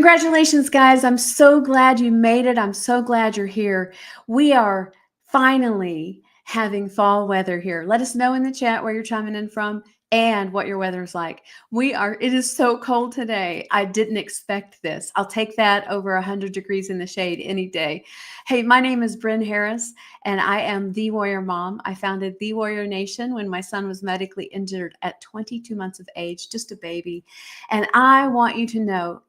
Congratulations, guys. I'm so glad you made it. I'm so glad you're here. We are finally having fall weather here. Let us know in the chat where you're chiming in from and what your weather's like. It is so cold today. I didn't expect this. I'll take that over 100 degrees in the shade any day. Hey, my name is Bren Harris, and I am the Warrior Mom. I founded the Warrior Nation when my son was medically injured at 22 months of age, just a baby. And I want you to know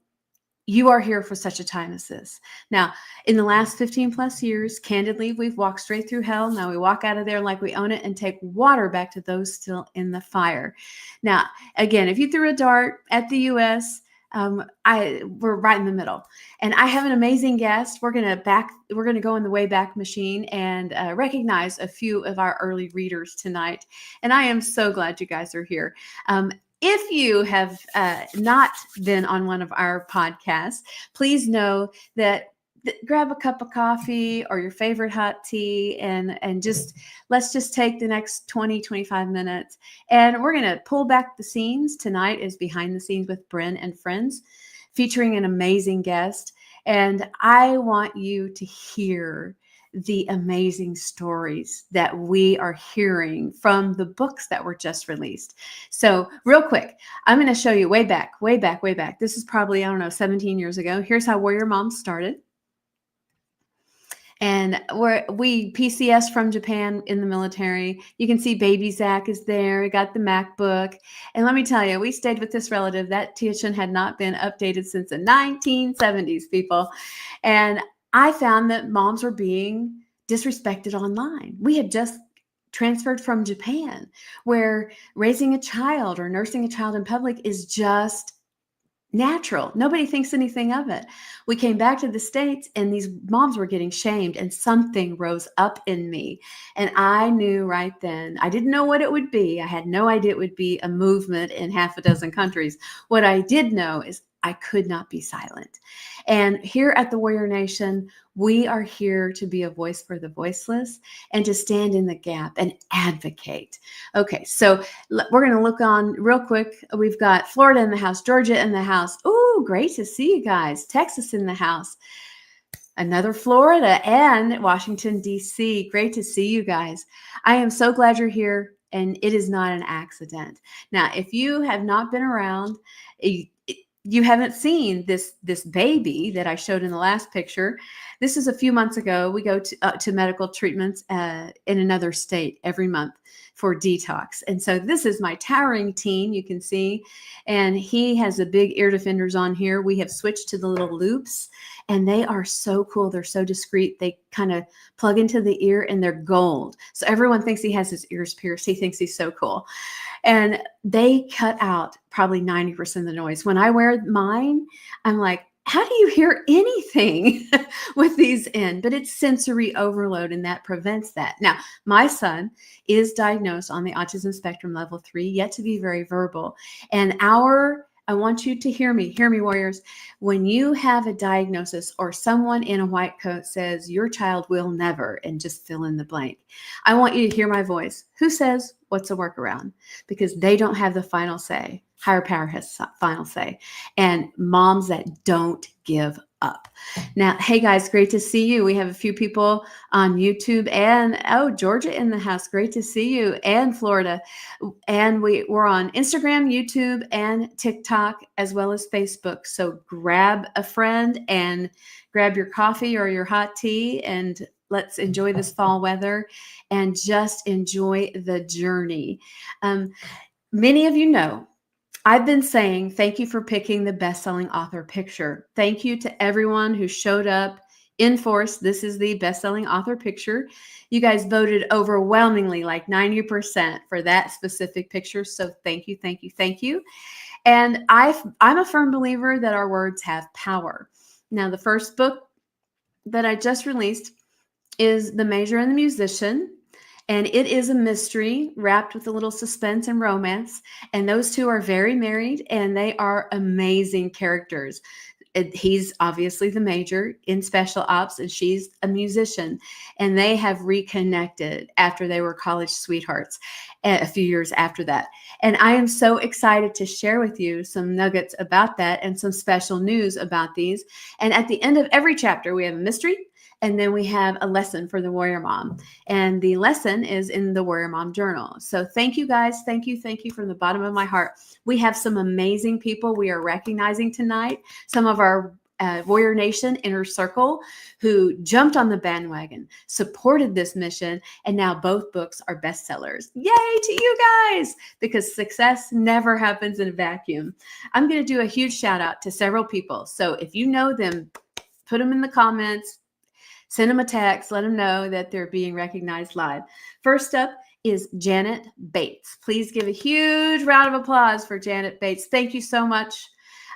you are here for such a time as this. Now, in the last 15 plus years, candidly, we've walked straight through hell. Now we walk out of there like we own it and take water back to those still in the fire. Now, again, if you threw a dart at the U.S., we're right in the middle. And I have an amazing guest. We're going to go in the Wayback Machine and recognize a few of our early readers tonight. And I am so glad you guys are here. If you have not been on one of our podcasts, please know that grab a cup of coffee or your favorite hot tea and let's just take the next 20-25 minutes. And we're going to pull back the scenes. Tonight is Behind the Scenes with Bren and Friends, featuring an amazing guest. And I want you to hear the amazing stories that we are hearing from the books that were just released. So real quick, I'm going to show you way back. This is probably, 17 years ago. Here's how Warrior Mom started. And we PCS from Japan in the military. You can see baby Zach is there. We got the MacBook. And let me tell you, we stayed with this relative. That kitchen had not been updated since the 1970s, people. And I found that moms were being disrespected online. We had just transferred from Japan, where raising a child or nursing a child in public is just natural. Nobody thinks anything of it. We came back to the States and these moms were getting shamed, and something rose up in me. And I knew right then, I didn't know what it would be. I had no idea it would be a movement in half a dozen countries. What I did know is I could not be silent. And here at the Warrior Nation, we are here to be a voice for the voiceless and to stand in the gap and advocate. Okay, so we're going to look on real quick. We've got Florida in the house, Georgia in the house. Ooh, great to see you guys. Texas in the house. Another Florida and Washington, D.C. Great to see you guys. I am so glad you're here, and it is not an accident. Now, if you have not been around, you haven't seen this baby that I showed in the last picture. This is a few months ago. We go to medical treatments in another state every month for detox. And so this is my towering teen, you can see. And he has the big ear defenders on here. We have switched to the little loops, and they are so cool. They're so discreet. They kind of plug into the ear, and they're gold. So everyone thinks he has his ears pierced. He thinks he's so cool. And they cut out probably 90% of the noise. When I wear mine, I'm like, how do you hear anything with these in? But it's sensory overload, and that prevents that. Now, my son is diagnosed on the autism spectrum level 3, yet to be very verbal. And I want you to hear me, warriors. When you have a diagnosis or someone in a white coat says your child will never, and just fill in the blank, I want you to hear my voice. Who says what's a workaround? Because they don't have the final say. Higher power has final say. And moms that don't give up. Now, hey guys, great to see you. We have a few people on YouTube and Georgia in the house. Great to see you, and Florida. And we're on Instagram, YouTube, and TikTok, as well as Facebook. So grab a friend and grab your coffee or your hot tea, and let's enjoy this fall weather and just enjoy the journey. Many of you know I've been saying thank you for picking the best-selling author picture. Thank you to everyone who showed up in force. This is the best-selling author picture. You guys voted overwhelmingly, like 90% for that specific picture. So thank you, thank you, thank you. And I'm a firm believer that our words have power. Now, the first book that I just released is The Major and the Musician. And it is a mystery wrapped with a little suspense and romance. And those two are very married, and they are amazing characters. he's obviously the major in special ops, and she's a musician, and they have reconnected after they were college sweethearts a few years after that. And I am so excited to share with you some nuggets about that and some special news about these. And at the end of every chapter, we have a mystery, and then we have a lesson for the Warrior Mom. And the lesson is in the Warrior Mom Journal. So thank you guys. Thank you from the bottom of my heart. We have some amazing people we are recognizing tonight. Some of our Warrior Nation Inner Circle who jumped on the bandwagon, supported this mission, and now both books are bestsellers. Yay to you guys, because success never happens in a vacuum. I'm going to do a huge shout out to several people. So if you know them, put them in the comments. Send them a text. Let them know that they're being recognized live. First up is Janet Bates. Please give a huge round of applause for Janet Bates. Thank you so much.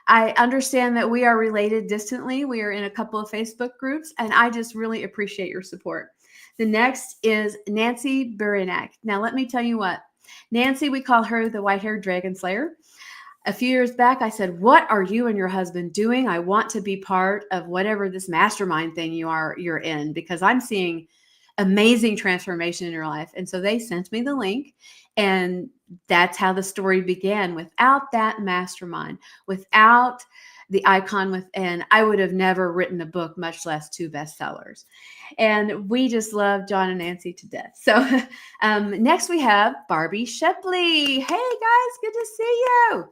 I understand that we are related distantly. We are in a couple of Facebook groups, and I just really appreciate your support. The next is Nancy Burinak. Now, let me tell you what. Nancy, we call her the white-haired dragon slayer. A few years back, I said, what are you and your husband doing? I want to be part of whatever this mastermind thing you're in, because I'm seeing amazing transformation in your life. And so they sent me the link, and that's how the story began. Without that mastermind, without the icon within, I would have never written a book, much less 2 bestsellers. And we just love John and Nancy to death. So next we have Barbie Shepley. Hey guys, good to see you.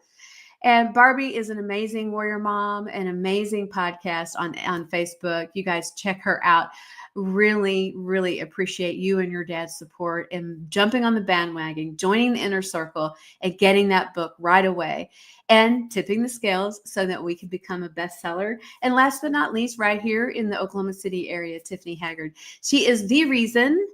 And Barbie is an amazing warrior mom, an amazing podcast on Facebook. You guys check her out. Really, really appreciate you and your dad's support and jumping on the bandwagon, joining the inner circle, and getting that book right away and tipping the scales so that we can become a bestseller. And last but not least, right here in the Oklahoma City area, Tiffany Haggard. She is the reason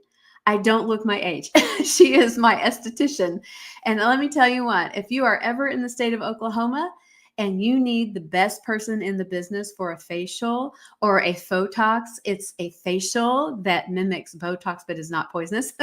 I don't look my age. She is my esthetician. And let me tell you what, if you are ever in the state of Oklahoma and you need the best person in the business for a facial or a Photox, it's a facial that mimics Botox but is not poisonous.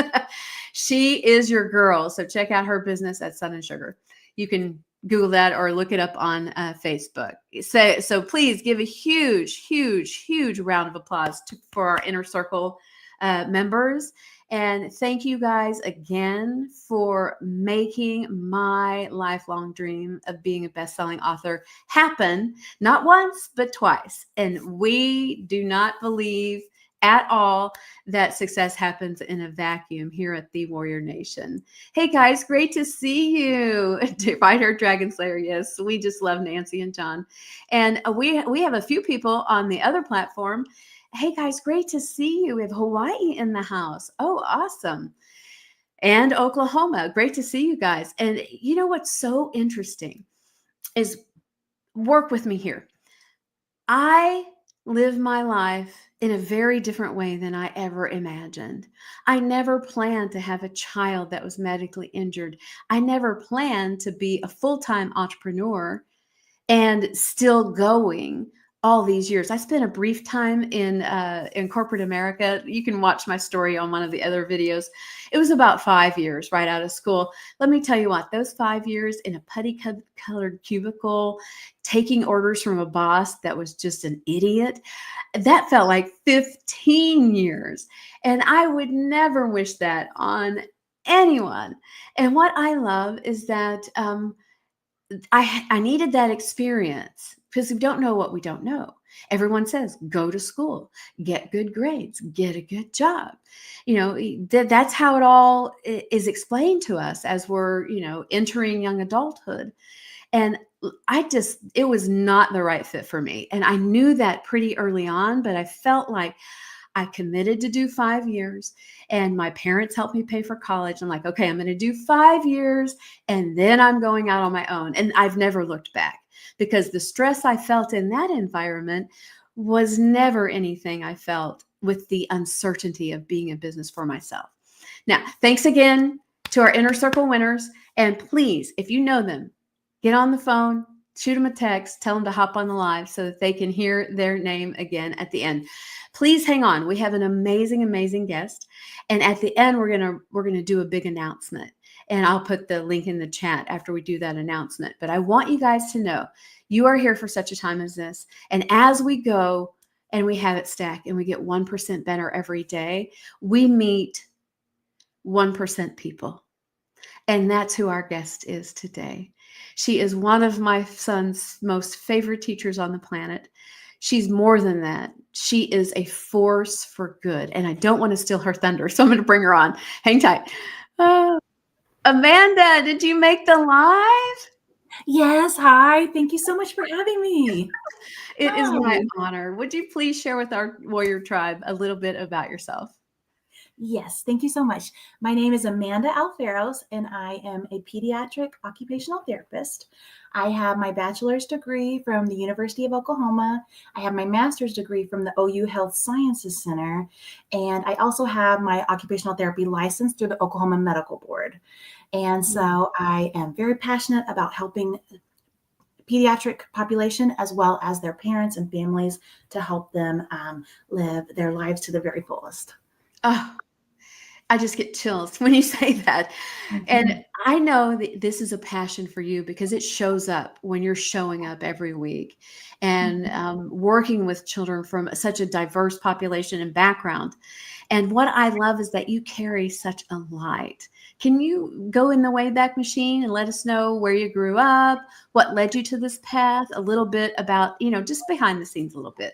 She is your girl. So check out her business at Sun and Sugar. You can Google that or look it up on Facebook. So please give a huge, huge, huge round of applause for our Inner Circle members. And thank you guys again for making my lifelong dream of being a best-selling author happen, not once, but twice. And we do not believe at all that success happens in a vacuum here at the Warrior Nation. Hey guys, great to see you. White-haired Dragon Slayer, yes, we just love Nancy and John. And we have a few people on the other platform. Hey guys, great to see you. We have Hawaii in the house. Oh, awesome. And Oklahoma. Great to see you guys. And you know what's so interesting is, work with me here. I live my life in a very different way than I ever imagined. I never planned to have a child that was medically injured. I never planned to be a full-time entrepreneur and still going all these years. I spent a brief time in corporate America. You can watch my story on one of the other videos. It was about 5 years right out of school. Let me tell you what, those 5 years in a putty colored cubicle, taking orders from a boss that was just an idiot, that felt like 15 years. And I would never wish that on anyone. And what I love is that I needed that experience, because we don't know what we don't know. Everyone says, go to school, get good grades, get a good job. You know, that's how it all is explained to us as we're, entering young adulthood. And it was not the right fit for me. And I knew that pretty early on, but I felt like I committed to do 5 years, and my parents helped me pay for college. I'm like, okay, I'm going to do 5 years and then I'm going out on my own. And I've never looked back, because the stress I felt in that environment was never anything I felt with the uncertainty of being in business for myself. Now, thanks again to our Inner Circle winners. And please, if you know them, get on the phone, shoot them a text, tell them to hop on the live so that they can hear their name again at the end. Please hang on. We have an amazing, amazing guest. And at the end, we're gonna do a big announcement. And I'll put the link in the chat after we do that announcement. But I want you guys to know you are here for such a time as this. And as we go and we have it stack and we get 1% better every day, we meet 1% people. And that's who our guest is today. She is one of my son's most favorite teachers on the planet. She's more than that. She is a force for good. And I don't want to steal her thunder, so I'm going to bring her on. Hang tight. Amanda, did you make the live? Yes. Hi. Thank you so much for having me. It is my honor. Would you please share with our warrior tribe a little bit about yourself? Yes. Thank you so much. My name is Amanda Alferos, and I am a pediatric occupational therapist. I have my bachelor's degree from the University of Oklahoma. I have my master's degree from the OU Health Sciences Center. And I also have my occupational therapy license through the Oklahoma Medical Board. And so I am very passionate about helping pediatric population as well as their parents and families to help them live their lives to the very fullest. Oh, I just get chills when you say that. Mm-hmm. And I know that this is a passion for you because it shows up when you're showing up every week and working with children from such a diverse population and background. And what I love is that you carry such a light. Can you go in the Wayback Machine and let us know where you grew up, what led you to this path, a little bit about, just behind the scenes a little bit?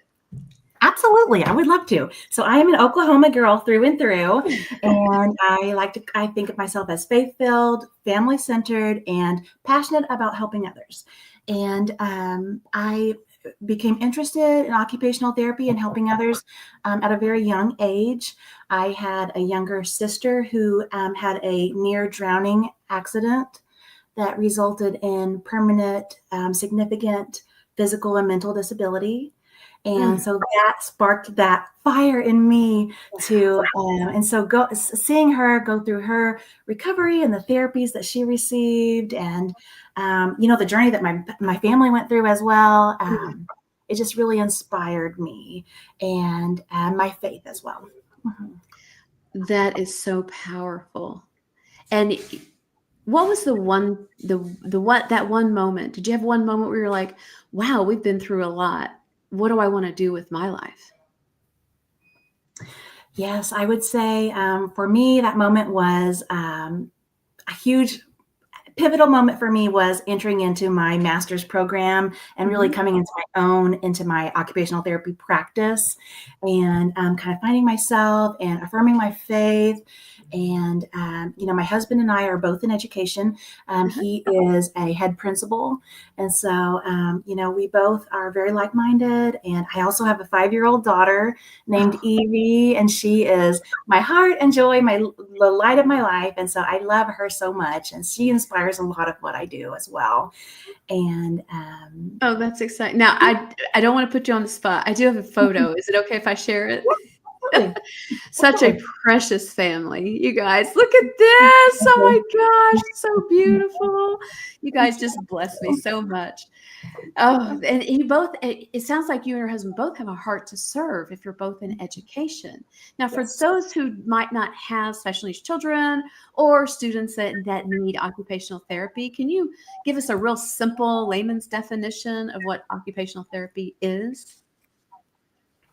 Absolutely. I would love to. So I am an Oklahoma girl through and through, and I think of myself as faith-filled, family-centered, and passionate about helping others. And I became interested in occupational therapy and helping others at a very young age. I had a younger sister who had a near drowning accident that resulted in permanent, significant physical and mental disability. And so that sparked that fire in me to, and so seeing her go through her recovery and the therapies that she received, and the journey that my family went through as well, it just really inspired me and my faith as well. Mm-hmm. That is so powerful. And what was that one moment? Did you have one moment where you're like, wow, we've been through a lot. What do I want to do with my life? Yes, I would say for me, that moment was a huge pivotal moment for me was entering into my master's program and really coming into my own, into my occupational therapy practice, and kind of finding myself and affirming my faith. And, my husband and I are both in education. He is a head principal. And so, we both are very like-minded. And I also have a 5-year-old daughter named Evie, and she is my heart and joy, the light of my life. And so I love her so much. And she inspires a lot of what I do as well. And oh, that's exciting. Now, I don't want to put you on the spot. I do have a photo. Is it okay if I share it? Such a precious family. You guys, look at this. Oh my gosh, so beautiful. You guys just bless me so much. Oh, and it sounds like you and your husband both have a heart to serve if you're both in education. Now, for those who might not have special needs children or students that need occupational therapy, can you give us a real simple layman's definition of what occupational therapy is?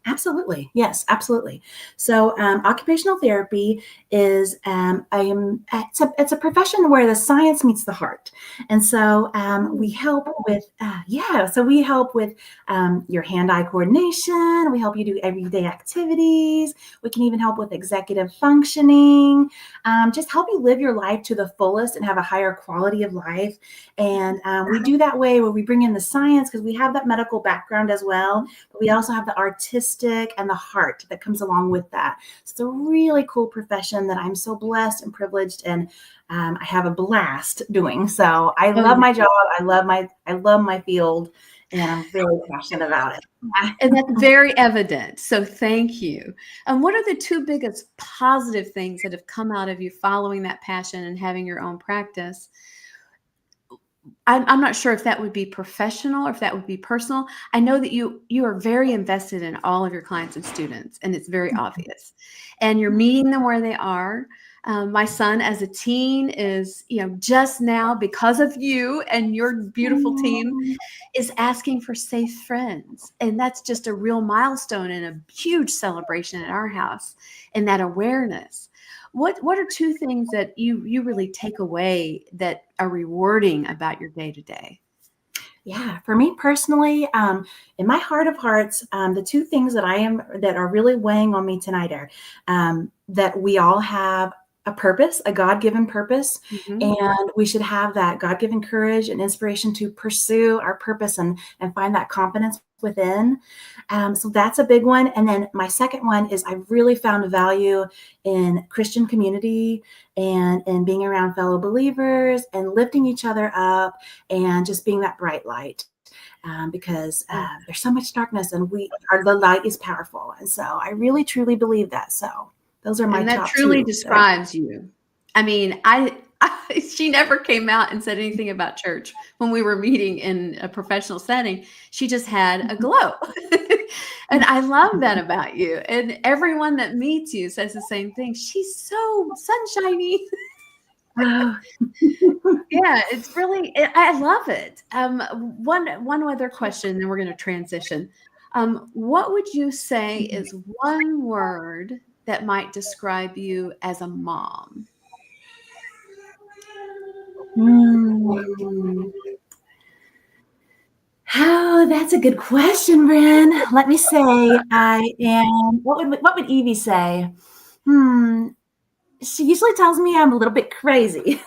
Absolutely. Yes, absolutely. So occupational therapy is it's a profession where the science meets the heart. And so we help with, we help with your hand-eye coordination. We help you do everyday activities. We can even help with executive functioning, just help you live your life to the fullest and have a higher quality of life. And we do that way where we bring in the science because we have that medical background as well, but we also have the artistic and the heart that comes along with that. So it's a really cool profession that I'm so blessed and privileged, and I have a blast doing. So I love my job. I love my field, and I'm very passionate about it. And that's very evident. So thank you. And what are the two biggest positive things that have come out of you following that passion and having your own practice? I'm not sure if that would be professional or if that would be personal. I know that you are very invested in all of your clients and students, and it's very obvious. And you're meeting them where they are. My son, as a teen, is just now, because of you and your beautiful team, is asking for safe friends, and that's just a real milestone and a huge celebration at our house. And that awareness. What are two things that you really take away that are rewarding about your day to day? Yeah, for me personally, in my heart of hearts, the two things that are really weighing on me tonight are that we all have a purpose, a God-given purpose, Mhm. and we should have that God-given courage and inspiration to pursue our purpose and find that confidence within. So that's a big one. And then my second one is I really found value in Christian community and being around fellow believers and lifting each other up and just being that bright light. Because there's so much darkness, and the light is powerful, and so I really truly believe that. So those are my And that top truly two. describes you. I mean, she never came out and said anything about church when we were meeting in a professional setting. She just had a glow. And I love that about you. And everyone that meets you says the same thing. She's so sunshiny. Oh. Yeah, it's really, I love it. One other question, then we're going to transition. What would you say is one word that might describe you as a mom? Hmm. Oh, that's a good question, Bren. Let me say, I am. What would Evie say? Hmm. She usually tells me I'm a little bit crazy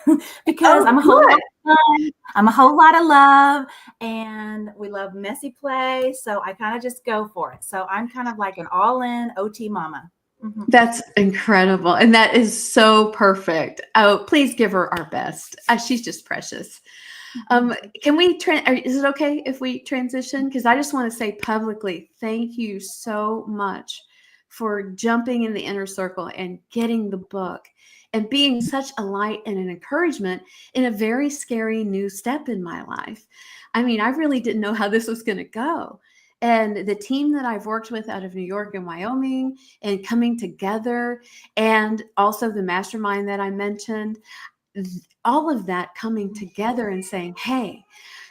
because Oh, I'm a whole lot good. of fun. I'm a whole lot of love, and we love messy play. So I kind of just go for it. So I'm kind of like an all-in OT mama. Mhm. That's incredible. And that is so perfect. Oh, please give her our best. She's just precious. Um, can we, is it okay if we transition? Because I just want to say publicly, thank you so much for jumping in the inner circle and getting the book and being such a light and an encouragement in a very scary new step in my life. I mean, I really didn't know how this was going to go. And the team that I've worked with out of New York and Wyoming and coming together, and also the mastermind that I mentioned, all of that coming together and saying, hey,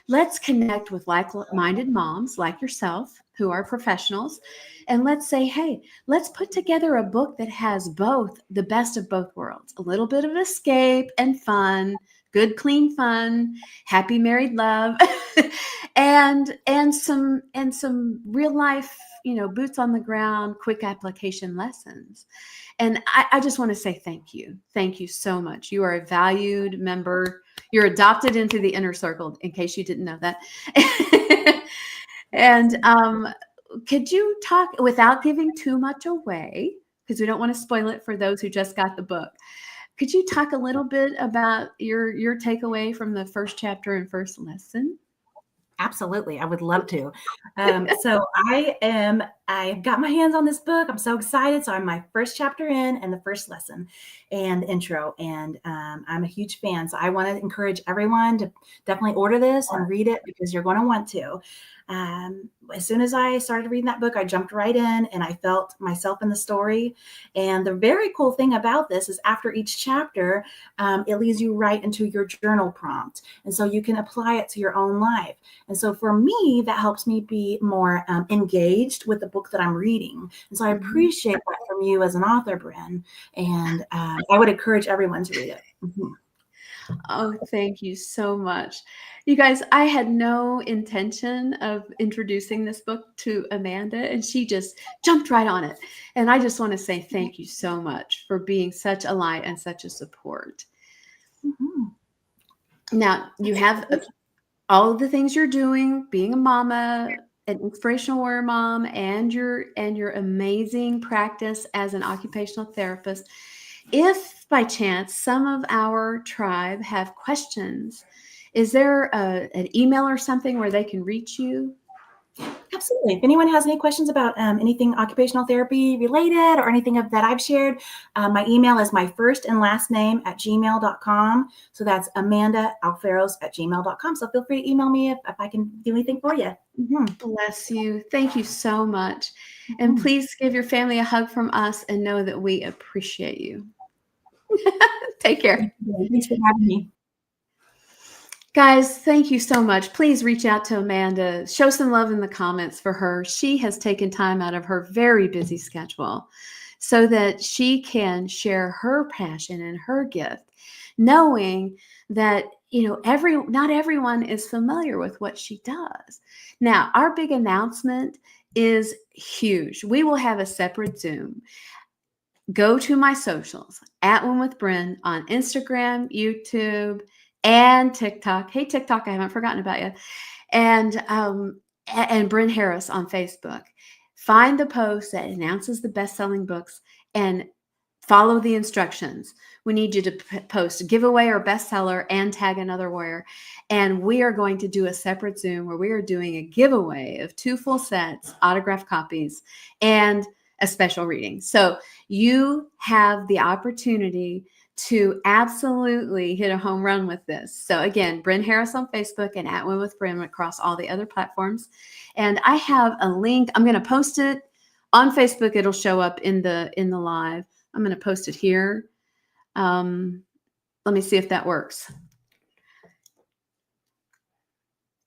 let's connect with like-minded moms like yourself who are professionals. And let's say, hey, let's put together a book that has both the best of both worlds, a little bit of escape and fun, good, clean fun, happy married love, and some real life, boots on the ground, quick application lessons. And I just want to say thank you. Thank you so much. You are a valued member. You're adopted into the inner circle, in case you didn't know that. And could you talk, without giving too much away, because we don't want to spoil it for those who just got the book, could you talk a little bit about your takeaway from the first chapter and first lesson? Absolutely. I would love to. So I've got my hands on this book. I'm so excited. So I'm my first chapter in and the first lesson and intro. And I'm a huge fan. So I want to encourage everyone to definitely order this and read it because you're going to want to. As soon as I started reading that book, I jumped right in and I felt myself in the story. And the very cool thing about this is after each chapter, it leads you right into your journal prompt. And so you can apply it to your own life. And so for me, that helps me be more engaged with the book that I'm reading. And so I appreciate that from you as an author, Bren. And I would encourage everyone to read it. Mm-hmm. Oh, thank you so much. You guys, I had no intention of introducing this book to Amanda, and she just jumped right on it. And I just want to say thank you so much for being such a light and such a support. Mm-hmm. Now, you have all of the things you're doing, being a mama, an inspirational warrior mom, and your amazing practice as an occupational therapist. If by chance some of our tribe have questions, is there an email or something where they can reach you? Absolutely. If anyone has any questions about anything occupational therapy related or anything that I've shared, my email is my first and last name at gmail.com. So that's amandaalferos@gmail.com. So feel free to email me if I can do anything for you. Bless you. Thank you so much. And please give your family a hug from us and know that we appreciate you. Take care. Thanks for having me. Guys, thank you so much. Please reach out to Amanda. Show some love in the comments for her. She has taken time out of her very busy schedule so that she can share her passion and her gift, knowing that not everyone is familiar with what she does. Now, our big announcement is huge. We will have a separate Zoom. Go to my socials at One with Bren on Instagram, YouTube, and TikTok. Hey, TikTok, I haven't forgotten about you. And Bren Harris on Facebook. Find the post that announces the best-selling books and follow the instructions. We need you to post a giveaway or bestseller and tag another warrior. And we are going to do a separate Zoom where we are doing a giveaway of 2 full sets, autographed copies, and a special reading. So you have the opportunity to absolutely hit a home run with this. So again, Bren Harris on Facebook and at One with Bren across all the other platforms. And I have a link. I'm going to post it on Facebook. It'll show up in the live. I'm going to post it here. Let me see if that works.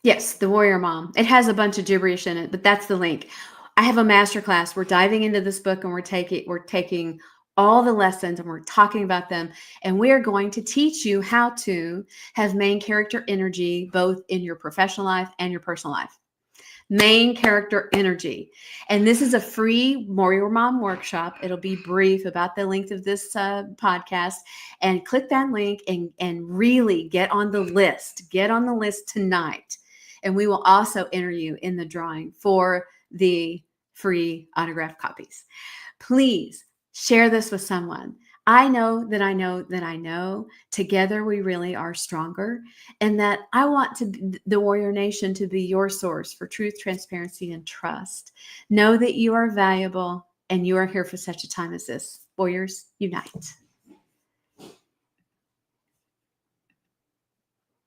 Yes, the Warrior Mom. It has a bunch of gibberish in it, but that's the link. I have a masterclass. We're diving into this book and we're taking all the lessons and we're talking about them. And we're going to teach you how to have main character energy, both in your professional life and your personal life. Main character energy. And this is a free Warrior Mom workshop. It'll be brief, about the length of this podcast. And click that link and really get on the list. Get on the list tonight. And we will also enter you in the drawing for the free autographed copies. Please share this with someone. I know together we really are stronger, and that I want the Warrior Nation to be your source for truth, transparency, and trust. Know that you are valuable and you are here for such a time as this. Warriors, unite.